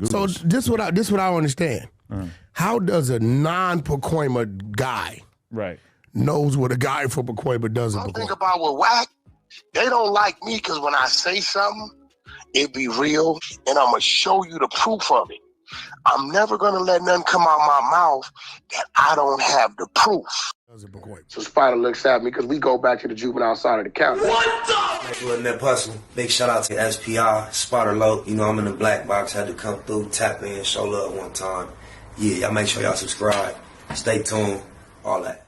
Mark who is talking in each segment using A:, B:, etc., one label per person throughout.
A: So this what I don't understand. How does a non-Pacoima guy knows what a guy from Pacoima does in
B: One thing
A: Pacoima?
B: about with Wack, they don't like me because when I say something, it be real, and I'm going to show you the proof of it. I'm never going to let nothing come out my mouth that I don't have the proof. So Spider looks at me because we go back to the juvenile side of the county.
C: What the? Doing that hustle. Big shout out to SPI, Spotter Low. You know, I'm in the black box. Had to come through, tap in, show love one time. Yeah, y'all make sure y'all subscribe. Stay tuned. All that.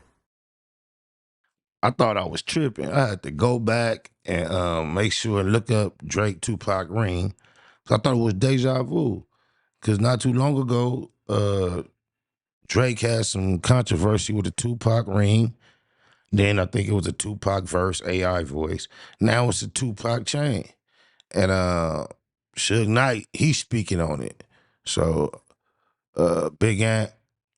D: I thought I was tripping. I had to go back and make sure and look up Drake Tupac ring. I thought it was deja vu. Because not too long ago, Drake had some controversy with the Tupac ring. Then I think it was a Tupac verse, AI voice. Now it's a Tupac chain. And Suge Knight, he's speaking on it. So Big Ant,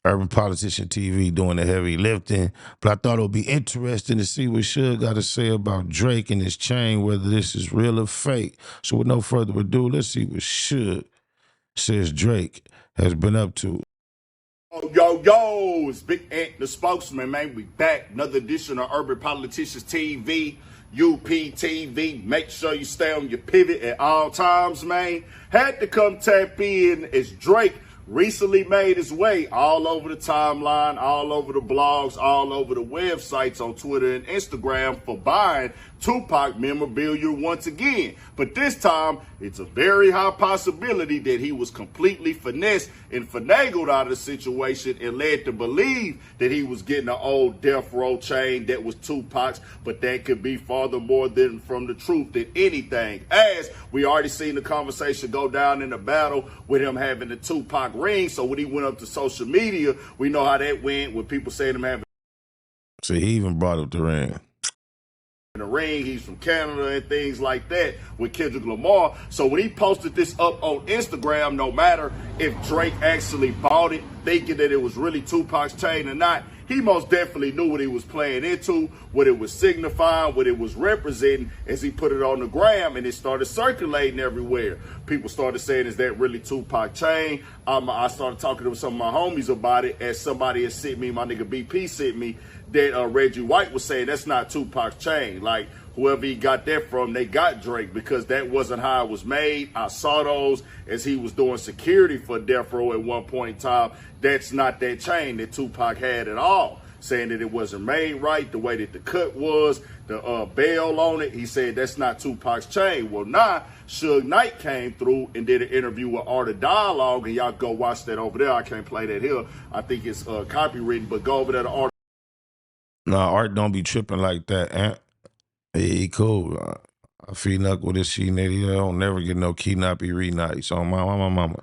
D: Urban Politician TV doing the heavy lifting. But I thought it would be interesting to see what Suge got to say about Drake and his chain, whether this is real or fake. So with no further ado, let's see what Suge says Drake has been up to.
E: Yo, it's Big Ant, the spokesman, man. We back. Another edition of Urban Politicians TV, UPTV. Make sure you stay on your pivot at all times, man. Had to come tap in as Drake recently made his way all over the timeline, all over the blogs, all over the websites on Twitter and Instagram for buying Tupac memorabilia once again. But this time, it's a very high possibility that he was completely finessed and finagled out of the situation and led to believe that he was getting an old death row chain that was Tupac's, but that could be farther more than from the truth than anything. As we already seen the conversation go down in the battle with him having the Tupac ring. So when he went up to social media, we know how that went with people saying him having.
D: So he even brought up the ring.
E: The ring, he's from Canada and things like that with Kendrick Lamar. So when he posted this up on Instagram, no matter if Drake actually bought it, thinking that it was really Tupac's chain or not, he most definitely knew what he was playing into, what it was signifying, what it was representing as he put it on the gram, and it started circulating everywhere. People started saying, is that really Tupac chain? I started talking to some of my homies about it as somebody had sent me, my nigga BP sent me, that Reggie White was saying that's not Tupac's chain. Like, whoever he got that from, they got Drake, because that wasn't how it was made. I saw those as he was doing security for Death Row at one point in time. That's not that chain that Tupac had at all. Saying that it wasn't made right, the way that the cut was, the bell on it. He said that's not Tupac's chain. Well, now, Suge Knight came through and did an interview with Art of Dialogue, and y'all go watch that over there. I can't play that here. I think it's copywritten, but go over there to Art.
D: Nah, Art don't be tripping like that, Ant. He cool. I feel knuck with his she nitty. I don't never get no kidnappy re-nights on my mama.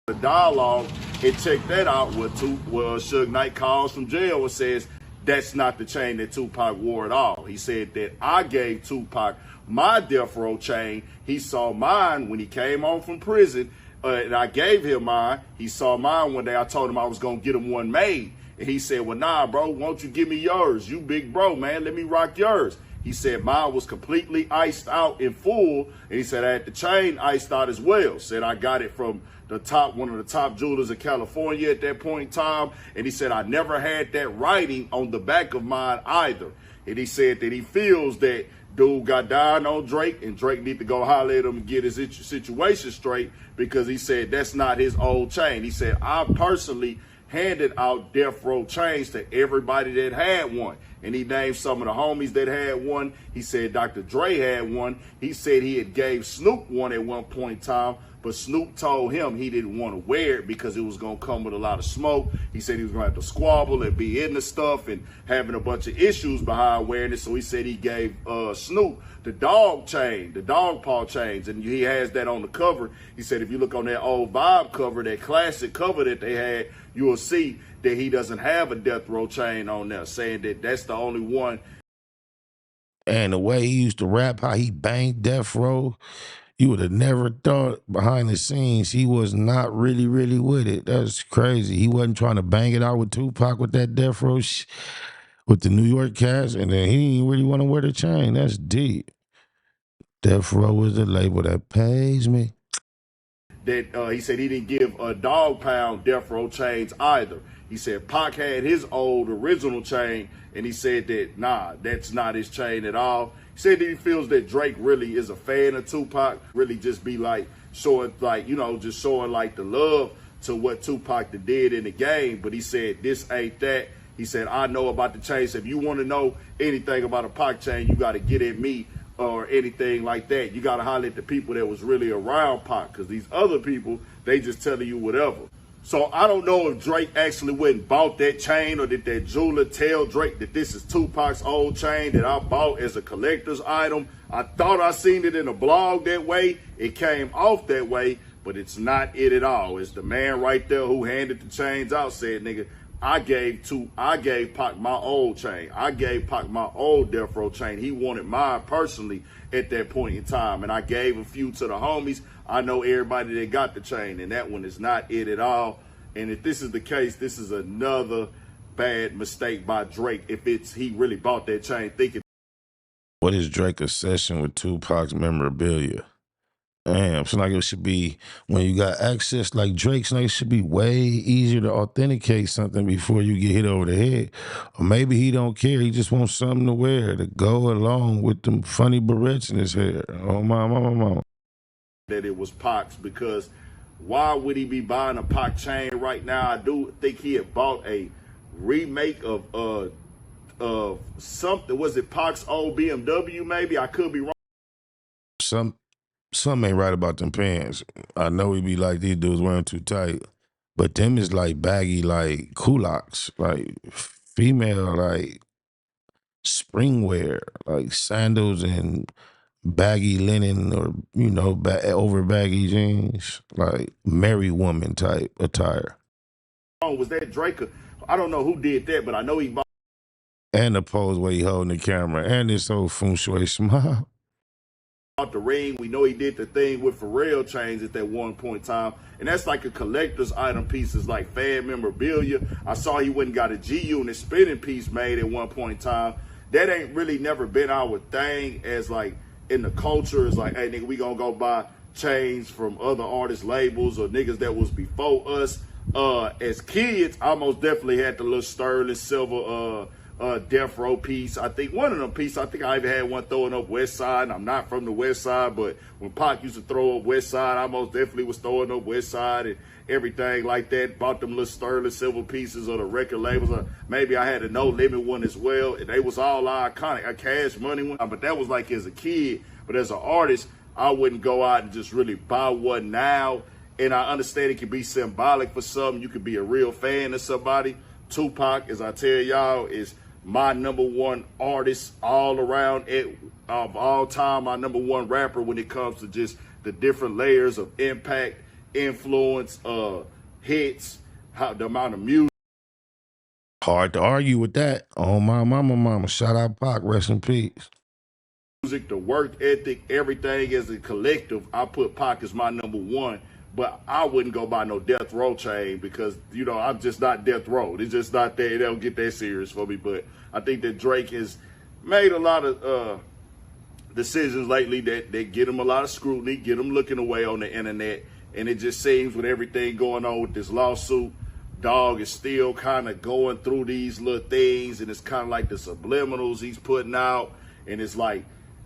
E: The dialogue and check that out where Suge Knight calls from jail and says that's not the chain that Tupac wore at all. He said that I gave Tupac my death row chain. He saw mine when he came home from prison, and I gave him mine. He saw mine one day. I told him I was going to get him one made. And he said, well, nah, bro, won't you give me yours? You big bro, man. Let me rock yours. He said mine was completely iced out in full. And he said I had the chain iced out as well. Said I got it from one of the top jewelers in California at that point in time. And he said I never had that writing on the back of mine either. And he said that he feels that dude got down on Drake, and Drake need to go holler at him and get his situation straight, because he said that's not his old chain. He said I personally handed out death row chains to everybody that had one. And he named some of the homies that had one. He said Dr. Dre had one. He said he had gave Snoop one at one point in time, but Snoop told him he didn't want to wear it because it was going to come with a lot of smoke. He said he was going to have to squabble and be in the stuff and having a bunch of issues behind wearing it. So he said he gave Snoop the dog chain, the dog paw chains, and he has that on the cover. He said if you look on that old Vibe cover, that classic cover that they had, you will see that he doesn't have a death row chain on there, saying that that's the only one.
D: And the way he used to rap, how he banged Death Row, you would have never thought behind the scenes he was not really, really with it. That's crazy. He wasn't trying to bang it out with Tupac with that Death Row with the New York cats, and then he didn't really want to wear the chain. That's deep. Death Row is the label that pays me.
E: that he said he didn't give a Dog Pound Death Row chains either. He said Pac had his old original chain, and he said that, nah, that's not his chain at all. He said that he feels that Drake really is a fan of Tupac, really just be like showing, like, you know, just showing like the love to what Tupac did in the game. But he said this ain't that. He said, I know about the chain. So if you want to know anything about a Pac chain, you got to get at me or anything like that. You got to holler at the people that was really around Pac, because these other people, they just telling you whatever. So I don't know if Drake actually went and bought that chain, or did that jeweler tell Drake that this is Tupac's old chain that I bought as a collector's item. I thought I seen it in a blog that way. It came off that way, but it's not it at all. It's the man right there who handed the chains out said, nigga, I gave Pac my old chain. I gave Pac my old Death Row chain. He wanted mine personally at that point in time. And I gave a few to the homies. I know everybody that got the chain, and that one is not it at all. And if this is the case, this is another bad mistake by Drake. If he really bought that chain thinking.
D: What is Drake's obsession with Tupac's memorabilia? Damn, so like it should be, when you got access like Drake's, like it should be way easier to authenticate something before you get hit over the head. Or maybe he don't care, he just wants something to wear to go along with them funny barrettes in his hair. Oh my.
E: That it was Pac's, because why would he be buying a Pac chain right now? I do think he had bought a remake of something. Was it Pac's old BMW maybe? I could be wrong.
D: Something ain't right about them pants. I know he be like, these dudes wearing too tight, but them is like baggy, like culottes, like female, like spring wear, like sandals and baggy linen, or, you know, over baggy jeans, like married woman type attire.
E: Was that Drake? I don't know who did that, but I know he bought.
D: And the pose where he holding the camera, and this whole feng shui smile.
E: The ring. We know he did the thing with Pharrell chains at that one point in time, and that's like a collector's item pieces, like fan memorabilia. I saw he went and got a G-Unit spinning piece made at one point in time. That ain't really never been our thing as like in the culture. It's like, hey nigga, we gonna go buy chains from other artists' labels or niggas that was before us. As kids, I most definitely had the little sterling silver Death Row piece. I think one of them pieces, I think I even had one throwing up West Side, and I'm not from the West Side, but when Pac used to throw up West Side, I most definitely was throwing up West Side and everything like that. Bought them little sterling silver pieces of the record labels. Maybe I had a No Limit one as well, and they was all iconic. A Cash Money one, but that was like as a kid. But as an artist, I wouldn't go out and just really buy one now. And I understand it can be symbolic for something. You could be a real fan of somebody. Tupac, as I tell y'all, is my number one artist all around of all time, my number one rapper when it comes to just the different layers of impact, influence, hits, the amount of music.
D: Hard to argue with that. Oh my mama. Shout out Pac, rest in peace.
E: Music, the work ethic, everything as a collective, I put Pac as my number one. But I wouldn't go buy no Death Row chain because, you know, I'm just not Death Row. It's just not that. They don't get that serious for me. But I think that Drake has made a lot of decisions lately that get him a lot of scrutiny, get him looking away on the internet. And it just seems with everything going on with this lawsuit, dog is still kind of going through these little things. And it's kind of like the subliminals he's putting out. And it's like,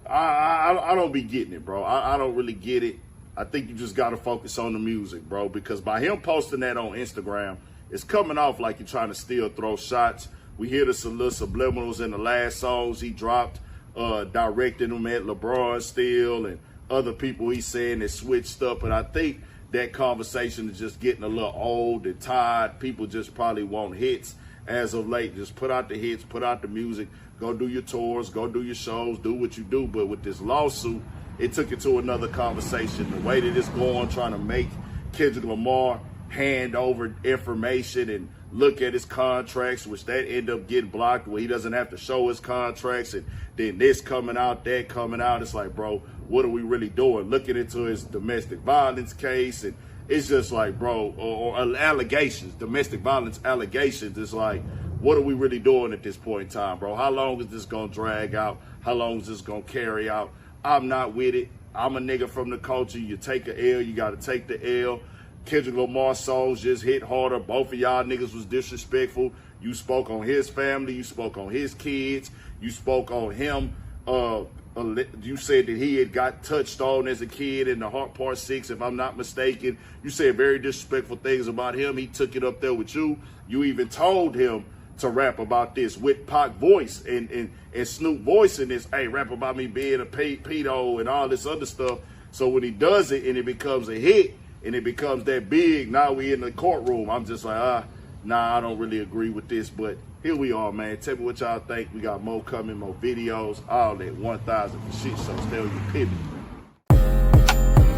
E: I don't be getting it, bro. I don't really get it. I think you just got to focus on the music, bro, because by him posting that on Instagram, it's coming off like you're trying to still throw shots. We hear the little subliminals in the last songs he dropped, directing them at LeBron still and other people he's saying that switched up. And I think that conversation is just getting a little old and tired. People just probably want hits as of late. Just put out the hits, put out the music, go do your tours, go do your shows, do what you do. But with this lawsuit, it took it to another conversation. The way that it's going, trying to make Kendrick Lamar hand over information and look at his contracts, which that end up getting blocked where he doesn't have to show his contracts, and then this coming out, that coming out. It's like, bro, what are we really doing? Looking into his domestic violence case, and it's just like, bro, or allegations, domestic violence allegations. It's like, what are we really doing at this point in time, bro? How long is this gonna drag out? How long is this gonna carry out? I'm not with it. I'm a nigga from the culture. You take a L, you gotta take the L. Kendrick Lamar's songs just hit harder. Both of y'all niggas was disrespectful. You spoke on his family, you spoke on his kids, you spoke on him. You said that he had got touched on as a kid in the Heart Part 6, if I'm not mistaken. You said very disrespectful things about him. He took it up there with you. You even told him to rap about this with Pac voice and Snoop voice in this. Hey, rap about me being a pedo and all this other stuff. So when he does it and it becomes a hit and it becomes that big, now we in the courtroom. I'm just like, nah, I don't really agree with this, but here we are, man. Tell me what y'all think. We got more coming, more videos, all that 1,000 for shit, so stay on your pivot.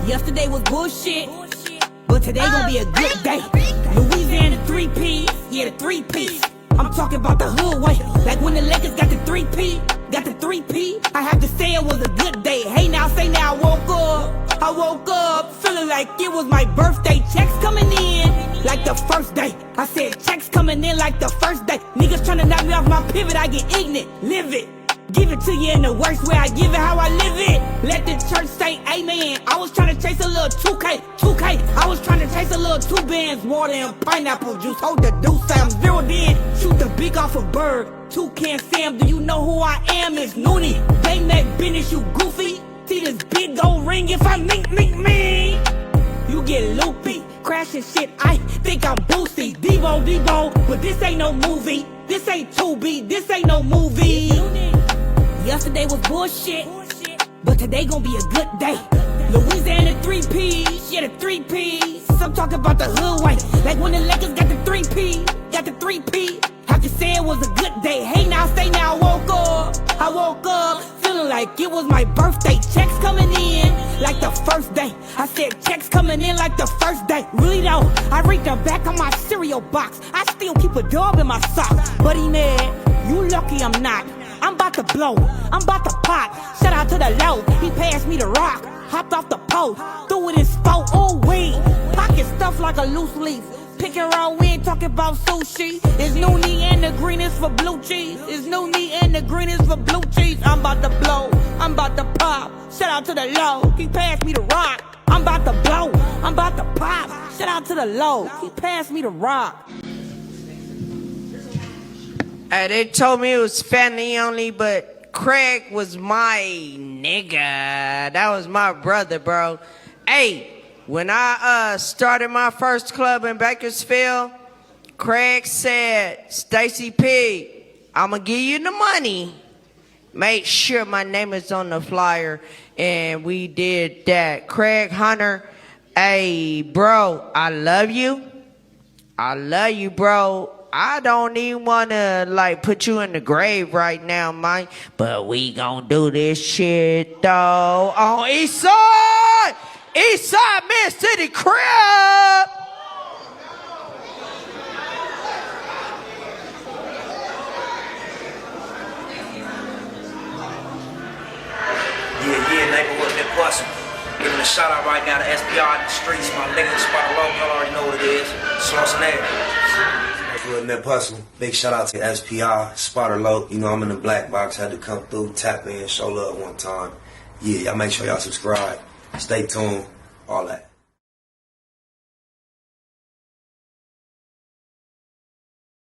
F: Yesterday was bullshit, but today gonna be a good day. Louisiana 3P, yeah, the 3P. I'm talking about the hood way, like when the Lakers got the 3P, I have to say it was a good day. Hey now, say now, I woke up feeling like it was my birthday. Checks coming in like the first day. I said checks coming in like the first day. Niggas tryna knock me off my pivot, I get ignorant, live it. Give it to you in the worst way, I give it how I live it. Let the church say amen. I was trying to chase a little 2K. I was trying to chase a little 2 bands, water and pineapple juice. Hold the deuce, I'm zeroed in. Shoot the beak off a bird. Toucan Sam, do you know who I am? It's Noonie. They make business, you goofy. See this big old ring, if I mink me, you get loopy. Crashing shit, I think I'm Boosie. Debo, but this ain't no movie. This ain't 2B, this ain't no movie. Yesterday was bullshit, but today gon' be a good day. Louisiana 3Ps, yeah, the 3Ps. I'm talking about the hood way, like when the Lakers got the 3P, Have to say it was a good day. Hey now, say now, I woke up feeling like it was my birthday. Checks coming in like the first day. I said checks coming in like the first day. Really though, I read the back of my cereal box. I still keep a dub in my sock. But he mad, you lucky I'm not. I'm about to blow, I'm about to pop. Shout out to the low, he passed me the rock. Hopped off the post, threw it in sport, ooh wee. Pocket stuff like a loose leaf. Picking around, we ain't talking about sushi. It's Noonie and the green is for blue cheese. I'm about to blow, I'm about to pop. Shout out to the low, he passed me the rock. I'm about to blow, I'm about to pop. Shout out to the low, he passed me the rock.
G: Hey, they told me it was family only, but Craig was my nigga. That was my brother, bro. Hey, when I started my first club in Bakersfield, Craig said, Stacy P, I'ma give you the money. Make sure my name is on the flyer. And we did that. Craig Hunter, hey, bro, I love you. I love you, bro. I don't even want to, like, put you in the grave right now, Mike. But we gon' do this shit, though, on Eastside! Eastside, Mid-City Crib!
C: Yeah, neighborhood Nip Bustin'. Giving a shout out right now to SPR in the streets. My nigga, Spot Low, y'all already know what it is. Schwarzenegger. Nip Hustle. Big shout out to SPR, Spotter Low. You know I'm in the black box. Had to come through, tap in, show love one time. Yeah, y'all make sure y'all subscribe. Stay tuned. All that.